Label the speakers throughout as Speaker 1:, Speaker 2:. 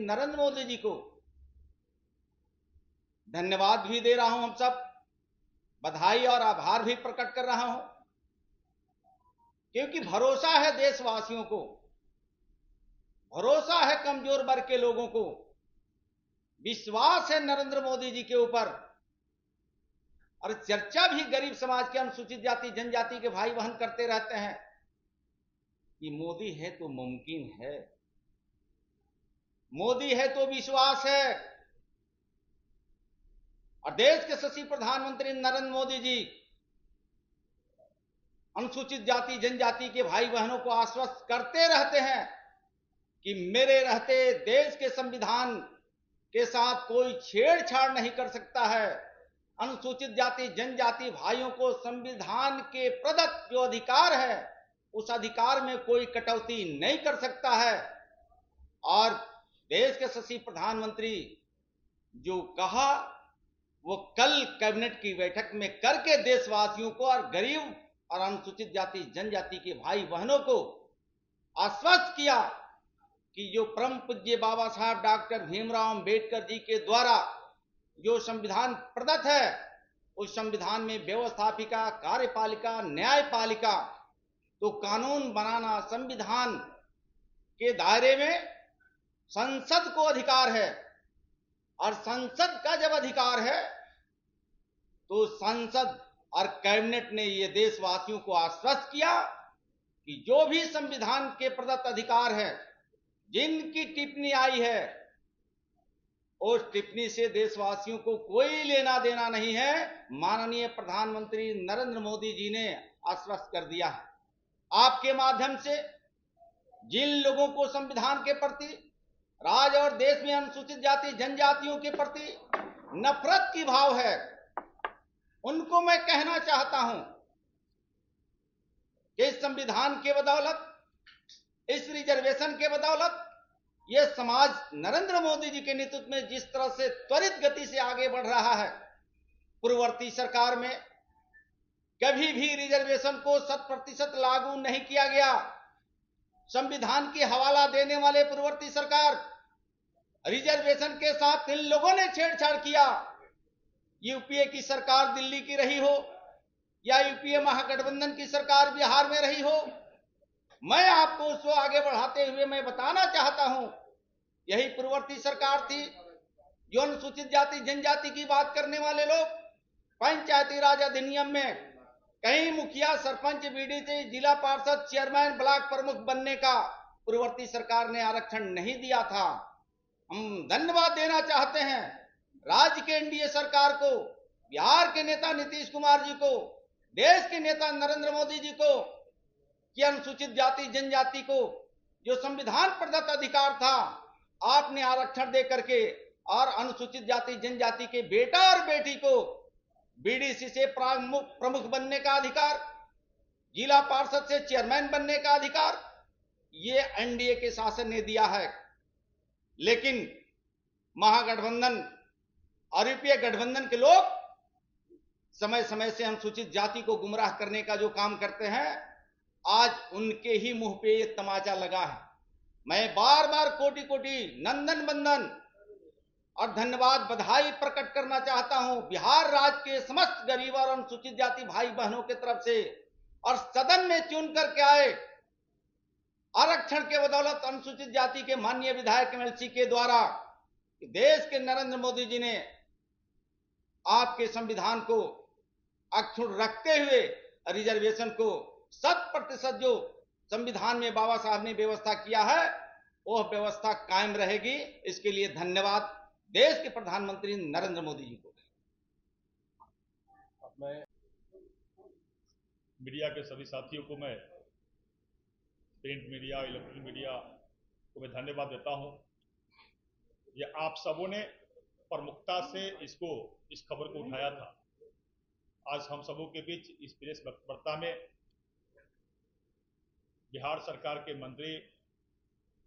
Speaker 1: नरेंद्र मोदी जी को धन्यवाद भी दे रहा हूं, हम सब बधाई और आभार भी प्रकट कर रहा हूं, क्योंकि भरोसा है देशवासियों को, भरोसा है कमजोर वर्ग के लोगों को, विश्वास है नरेंद्र मोदी जी के ऊपर। और चर्चा भी गरीब समाज के, अनुसूचित जाति जनजाति के भाई बहन करते रहते हैं कि मोदी है तो मुमकिन है, मोदी है तो विश्वास है। और देश के यशस्वी प्रधानमंत्री नरेंद्र मोदी जी अनुसूचित जाति जनजाति के भाई बहनों को आश्वस्त करते रहते हैं कि मेरे रहते देश के संविधान के साथ कोई छेड़छाड़ नहीं कर सकता है। अनुसूचित जाति जनजाति भाइयों को संविधान के प्रदत्त जो अधिकार है, उस अधिकार में कोई कटौती नहीं कर सकता है। और देश के यशस्वी प्रधानमंत्री जो कहा वो कल कैबिनेट की बैठक में करके देशवासियों को और गरीब और अनुसूचित जाति जनजाति के भाई बहनों को आश्वस्त किया कि जो परम पूज्य बाबा साहब डॉक्टर भीमराव अंबेडकर जी के द्वारा जो संविधान प्रदत्त है, उस संविधान में व्यवस्थापिका, कार्यपालिका, न्यायपालिका, तो कानून बनाना संविधान के दायरे में संसद को अधिकार है। और संसद का जब अधिकार है तो संसद और कैबिनेट ने ये देशवासियों को आश्वस्त किया कि जो भी संविधान के प्रदत्त अधिकार है, जिनकी टिप्पणी आई है, उस टिप्पणी से देशवासियों को कोई लेना देना नहीं है। माननीय प्रधानमंत्री नरेंद्र मोदी जी ने आश्वस्त कर दिया है। आपके माध्यम से जिन लोगों को संविधान के प्रति, राज्य और देश में अनुसूचित जाति जनजातियों के प्रति नफरत की भाव है, उनको मैं कहना चाहता हूं कि इस संविधान के बदौलत, इस रिजर्वेशन के बदौलत यह समाज नरेंद्र मोदी जी के नेतृत्व में जिस तरह से त्वरित गति से आगे बढ़ रहा है, पूर्ववर्ती सरकार में कभी भी रिजर्वेशन को 100% लागू नहीं किया गया। संविधान की हवाला देने वाले पूर्ववर्ती सरकार, रिजर्वेशन के साथ इन लोगों ने छेड़छाड़ किया। यूपीए की सरकार दिल्ली की रही हो या यूपीए महागठबंधन की सरकार बिहार में रही हो, मैं आपको उसको आगे बढ़ाते हुए मैं बताना चाहता हूं, यही पूर्ववर्ती सरकार थी जो अनुसूचित जाति जनजाति की बात करने वाले लोग पंचायती राज अधिनियम में कई मुखिया, सरपंच, बीडीसी, जिला पार्षद, चेयरमैन, ब्लॉक प्रमुख बनने का पूर्ववर्ती सरकार ने आरक्षण नहीं दिया था। हम धन्यवाद देना चाहते हैं राज्य के एनडीए सरकार को, बिहार के नेता नीतीश कुमार जी को, देश के नेता नरेंद्र मोदी जी को, कि अनुसूचित जाति जनजाति को जो संविधान प्रदत्त अधिकार था, आपने आरक्षण दे करके और अनुसूचित जाति जनजाति के बेटा और बेटी को बीडीसी से प्रमुख बनने का अधिकार, जिला पार्षद से चेयरमैन बनने का अधिकार, ये एनडीए के शासन ने दिया है। लेकिन महागठबंधन और यूपीए गठबंधन के लोग समय समय से अनुसूचित जाति को गुमराह करने का जो काम करते हैं, आज उनके ही मुंह पे ये तमाचा लगा है। मैं बार बार कोटि कोटि नंदन बंदन और धन्यवाद, बधाई प्रकट करना चाहता हूं बिहार राज्य के समस्त गरीब और अनुसूचित जाति भाई बहनों की तरफ से। और सदन में चुन करके आए आरक्षण के बदौलत अनुसूचित जाति के माननीय विधायक एमएलसी के द्वारा देश के नरेंद्र मोदी जी ने आपके संविधान को अक्षुण्ण रखते हुए रिजर्वेशन को 100% जो संविधान में बाबा साहब ने व्यवस्था किया है, वह व्यवस्था कायम रहेगी। इसके लिए धन्यवाद देश के प्रधानमंत्री नरेंद्र मोदी जी को।
Speaker 2: मैं मीडिया के सभी साथियों को, मैं प्रिंट मीडिया, इलेक्ट्रॉनिक मीडिया को मैं धन्यवाद देता हूं। ये आप सबों ने प्रमुखता से इस खबर को उठाया था। आज हम सबों के बीच इस प्रेस वार्ता में बिहार सरकार के मंत्री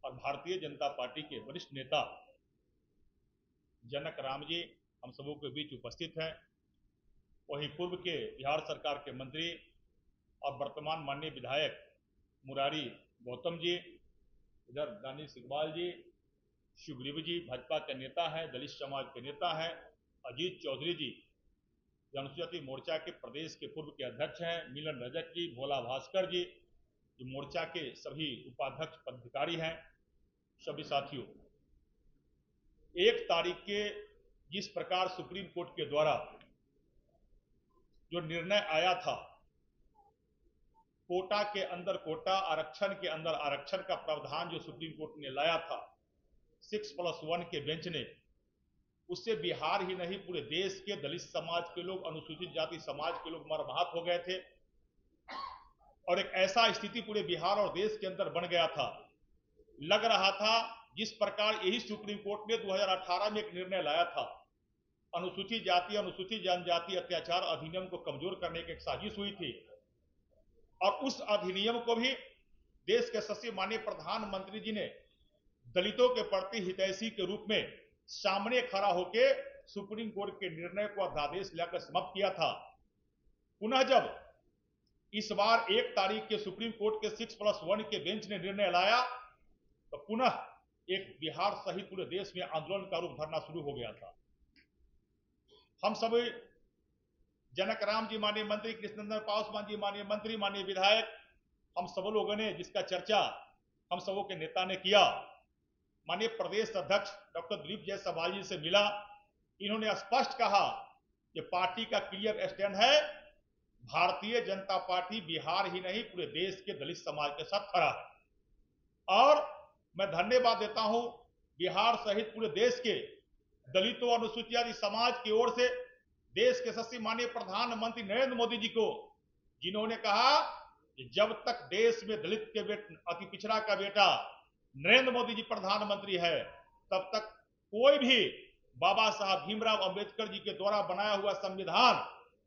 Speaker 2: और भारतीय जनता पार्टी के वरिष्ठ नेता जनक राम जी हम सबों के बीच उपस्थित हैं। वहीं पूर्व के बिहार सरकार के मंत्री और वर्तमान माननीय विधायक मुरारी गौतम जी, इधर दानिश इकबाल जी, सुग्रीव जी भाजपा के नेता हैं, दलित समाज के नेता हैं। अजीत चौधरी जी अनुसूचित मोर्चा के प्रदेश के पूर्व के अध्यक्ष हैं। मिलन रजक जी, भोला भास्कर जी जो मोर्चा के सभी उपाध्यक्ष पदाधिकारी हैं। सभी साथियों, 1 तारीख के जिस प्रकार सुप्रीम कोर्ट के द्वारा जो निर्णय आया था, कोटा के अंदर कोटा, आरक्षण के अंदर आरक्षण का प्रावधान जो सुप्रीम कोर्ट ने लाया था 6+1 के बेंच ने, उससे बिहार ही नहीं पूरे देश के दलित समाज के लोग, अनुसूचित जाति समाज के लोग मर्माहत हो गए थे और एक ऐसा स्थिति पूरे बिहार और देश के अंदर बन गया था। लग रहा था जिस प्रकार यही सुप्रीम कोर्ट ने 2018 में एक निर्णय लाया था, अनुसूचित जाति अनुसूचित जनजाति अत्याचार अधिनियम को कमजोर करने की एक साजिश हुई थी और उस अधिनियम को भी देश के यशस्वी माननीय प्रधानमंत्री जी ने दलितों के प्रति हितैषी के रूप में सामने खड़ा होकर सुप्रीम कोर्ट के निर्णय को अध्यादेश लाकर समाप्त किया था। पुनः जब इस बार 1 तारीख के सुप्रीम कोर्ट के 6+1 के बेंच ने निर्णय लाया तो पुनः एक बिहार सहित पूरे देश में आंदोलन का रूप धरना शुरू हो गया था। हम सभी जनक राम जी माननीय मंत्री, कृष्णनंदन पासवान जी माननीय मंत्री, माननीय विधायक, हम सब लोगों ने जिसका चर्चा हम सबों के नेता ने किया। माननीय प्रदेश अध्यक्ष डॉक्टर दिलीप जायसवाल जी से मिला, इन्होंने स्पष्ट कहा कि पार्टी का क्लियर स्टैंड है, भारतीय जनता पार्टी बिहार ही नहीं पूरे देश के दलित समाज के साथ खड़ा है। और मैं धन्यवाद देता हूं बिहार सहित पूरे देश के दलितों अनुसूचित जाति समाज की ओर से देश के यशस्वी माननीय प्रधानमंत्री नरेंद्र मोदी जी को, जिन्होंने कहा कि जब तक देश में दलित के अति पिछड़ा का बेटा नरेंद्र मोदी जी प्रधानमंत्री है तब तक कोई भी बाबा साहब भीमराव अंबेडकर जी के द्वारा बनाया हुआ संविधान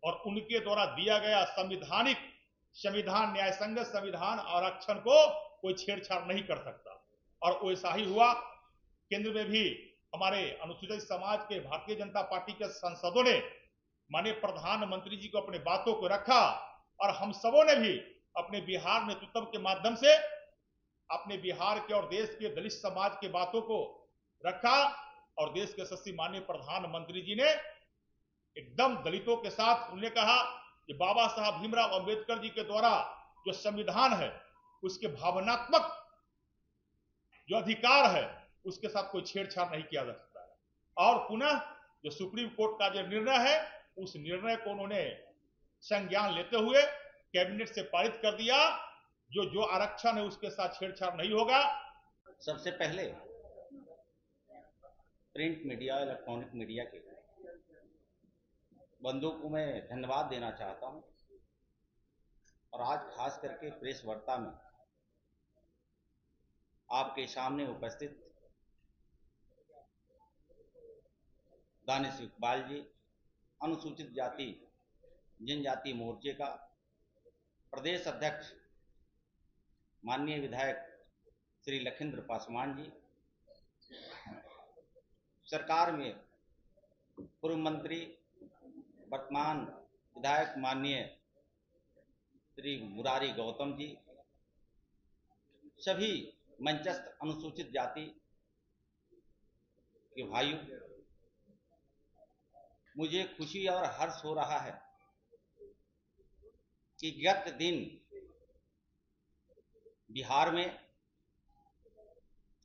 Speaker 2: और उनके द्वारा दिया गया संविधान न्याय संगत संविधान आरक्षण को कोई छेड़छाड़ नहीं कर सकता। और वैसा ही हुआ। केंद्र में भी हमारे अनुसूचित समाज के भारतीय जनता पार्टी के सांसदों ने माननीय प्रधानमंत्री जी को अपने बातों को रखा और हम सबों ने भी अपने बिहार नेतृत्व के माध्यम से अपने बिहार के और देश के दलित समाज के बातों को रखा और देश के यशस्वी माननीय प्रधानमंत्री जी ने एकदम दलितों के साथ उन्होंने कहा कि बाबा साहब भीमराव अंबेडकर जी के द्वारा जो संविधान है उसके भावनात्मक जो अधिकार है उसके साथ कोई छेड़छाड़ नहीं किया जा सकता है। और पुनः जो सुप्रीम कोर्ट का जो निर्णय है उस निर्णय को उन्होंने संज्ञान लेते हुए कैबिनेट से पारित कर दिया, जो आरक्षण है उसके साथ छेड़छाड़ नहीं होगा।
Speaker 1: सबसे पहले प्रिंट मीडिया, इलेक्ट्रॉनिक मीडिया के बंधुओं को मैं धन्यवाद देना चाहता हूं और आज खास करके प्रेस वार्ता में आपके सामने उपस्थित दानिश इकबाल जी, अनुसूचित जाति जनजाति मोर्चे का प्रदेश अध्यक्ष माननीय विधायक श्री लखिंद्र पासवान जी, सरकार में पूर्व मंत्री वर्तमान विधायक माननीय श्री मुरारी गौतम जी, सभी मंचस्थ अनुसूचित जाति के भाइयों, मुझे खुशी और हर्ष हो रहा है कि गत दिन बिहार में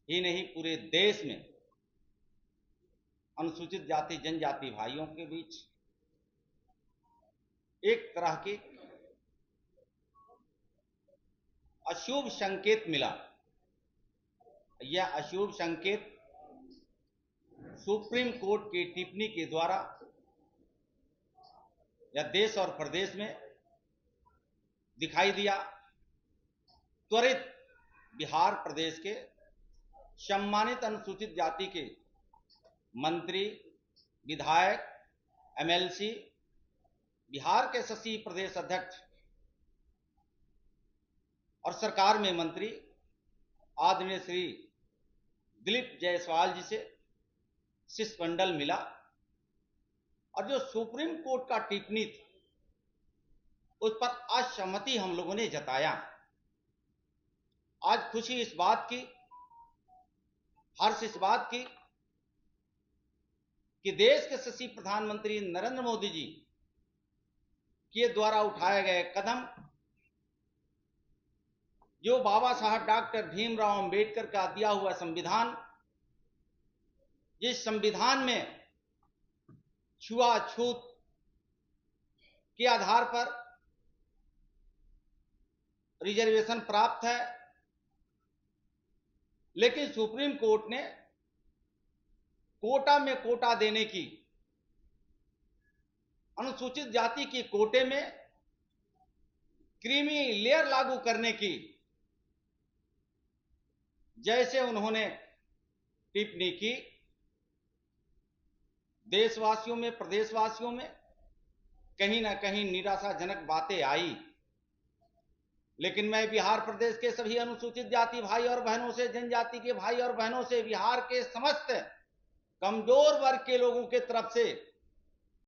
Speaker 1: ही नहीं पूरे देश में अनुसूचित जाति जनजाति भाइयों के बीच एक तरह के अशुभ संकेत मिला। यह अशुभ संकेत सुप्रीम कोर्ट की टिप्पणी के द्वारा या देश और प्रदेश में दिखाई दिया। त्वरित बिहार प्रदेश के सम्मानित अनुसूचित जाति के मंत्री, विधायक, एमएलसी, बिहार के यशस्वी प्रदेश अध्यक्ष और सरकार में मंत्री आदरणीय श्री दिलीप जायसवाल जी से शिष्टमंडल मिला और जो सुप्रीम कोर्ट का टिप्पणी थी उस पर असहमति हम लोगों ने जताया। आज खुशी इस बात की हर्ष इस बात की कि देश के यशस्वी प्रधानमंत्री नरेंद्र मोदी जी के द्वारा उठाए गए कदम, जो बाबा साहब डॉक्टर भीमराव अंबेडकर का दिया हुआ संविधान, जिस संविधान में छुआछूत के आधार पर रिजर्वेशन प्राप्त है, लेकिन सुप्रीम कोर्ट ने कोटा में कोटा देने की, अनुसूचित जाति की कोटे में क्रीमी लेयर लागू करने की जैसे उन्होंने टिप्पणी की, देशवासियों में, प्रदेशवासियों में कहीं ना कहीं निराशाजनक बातें आई। लेकिन मैं बिहार प्रदेश के सभी अनुसूचित जाति भाई और बहनों से, जनजाति के भाई और बहनों से, बिहार के समस्त कमजोर वर्ग के लोगों के तरफ से